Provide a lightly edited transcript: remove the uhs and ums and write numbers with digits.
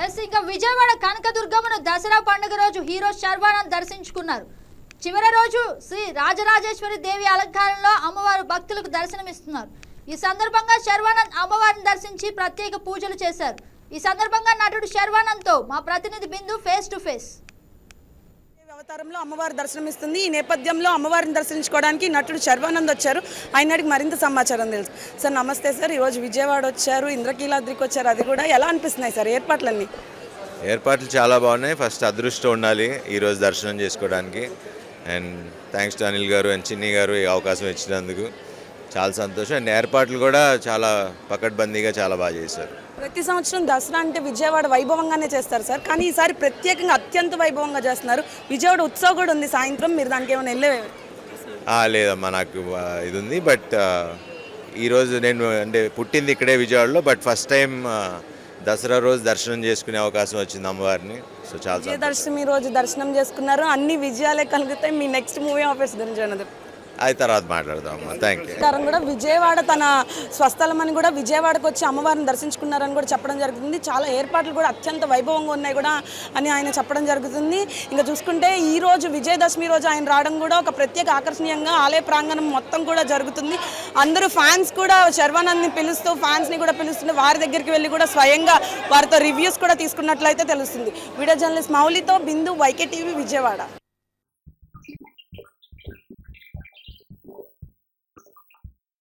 ఇక విజయవాడ కనకదుర్గమ్మను దసరా పండుగ రోజు హీరో శర్వానంద్ దర్శించుకున్నారు. చివరి రోజు శ్రీ రాజరాజేశ్వరి దేవి అలంకారంలో అమ్మవారు భక్తులకు దర్శనమిస్తున్నారు. ఈ సందర్భంగా శర్వానంద్ అమ్మవారిని దర్శించి ప్రత్యేక పూజలు చేశారు. ఈ సందర్భంగా నటుడు శర్వానంద్తో మా ప్రతినిధి బిందు ఫేస్ టు ఫేస్. అవతారంలో అమ్మవారి దర్శనమిస్తుంది. ఈ నేపథ్యంలో అమ్మవారిని దర్శించుకోవడానికి నటుడు శర్వానంద్ వచ్చారు. ఆయనకి మరింత సమాచారం తెలుసు. సార్ నమస్తే సార్. ఈరోజు విజయవాడ వచ్చారు, ఇంద్రకీలాద్రికి వచ్చారు. అది కూడా ఎలా అనిపిస్తున్నాయి సార్ ఏర్పాట్లన్నీ? ఏర్పాట్లు చాలా బాగున్నాయి. ఫస్ట్ అదృష్టం ఉండాలి ఈరోజు దర్శనం చేసుకోవడానికి. అండ్ థ్యాంక్స్ టు అనిల్ గారు అండ్ చిన్ని గారు ఈ అవకాశం ఇచ్చినందుకు చాలా సంతోషం. అండ్ ఏర్పాట్లు కూడా చాలా పకడ్బందీగా చాలా బాగా చేశారు. ప్రతి సంవత్సరం దసరా అంటే విజయవాడ వైభవంగానే చేస్తారు సార్, కానీ ఈసారి ప్రత్యేకంగా అత్యంత వైభవంగా చేస్తున్నారు. విజయవాడ ఉత్సవం కూడా ఉంది సాయంత్రం. మీరు దానికి ఏమైనా లేదమ్మా, నాకు ఇది ఉంది. బట్ ఈరోజు నేను అంటే పుట్టింది ఇక్కడే విజయవాడలో. బట్ ఫస్ట్ టైం దసరా రోజు దర్శనం చేసుకునే అవకాశం వచ్చింది అమ్మవారిని. సో చాలా విజయదశమి రోజు దర్శనం చేసుకున్నారు. అన్ని విజయాలే కలుగుతాయి. మీ నెక్స్ట్ మూవీ ఆఫర్స్ గురించి అన్నది అది తర్వాత మాట్లాడదామమ్మా. Thank you. కూడా విజయవాడ తన స్వస్థలం అని కూడా విజయవాడకు వచ్చి అమ్మవారిని దర్శించుకున్నారని కూడా చెప్పడం జరుగుతుంది. చాలా ఏర్పాట్లు కూడా అత్యంత వైభవంగా ఉన్నాయి కూడా అని ఆయన చెప్పడం జరుగుతుంది. ఇంకా చూసుకుంటే ఈ రోజు విజయదశమి రోజు ఆయన రావడం కూడా ఒక ప్రత్యేక ఆకర్షణీయంగా ఆలయ ప్రాంగణం మొత్తం కూడా జరుగుతుంది. అందరూ ఫ్యాన్స్ కూడా శర్వానంద్ని పిలుస్తూ ఫ్యాన్స్ని కూడా పిలుస్తుంటే వారి దగ్గరికి వెళ్ళి కూడా స్వయంగా వారితో రివ్యూస్ కూడా తీసుకున్నట్లయితే తెలుస్తుంది. వీడియో జర్నలిస్ట్ మౌలితో బిందు, YK టీవీ, విజయవాడ.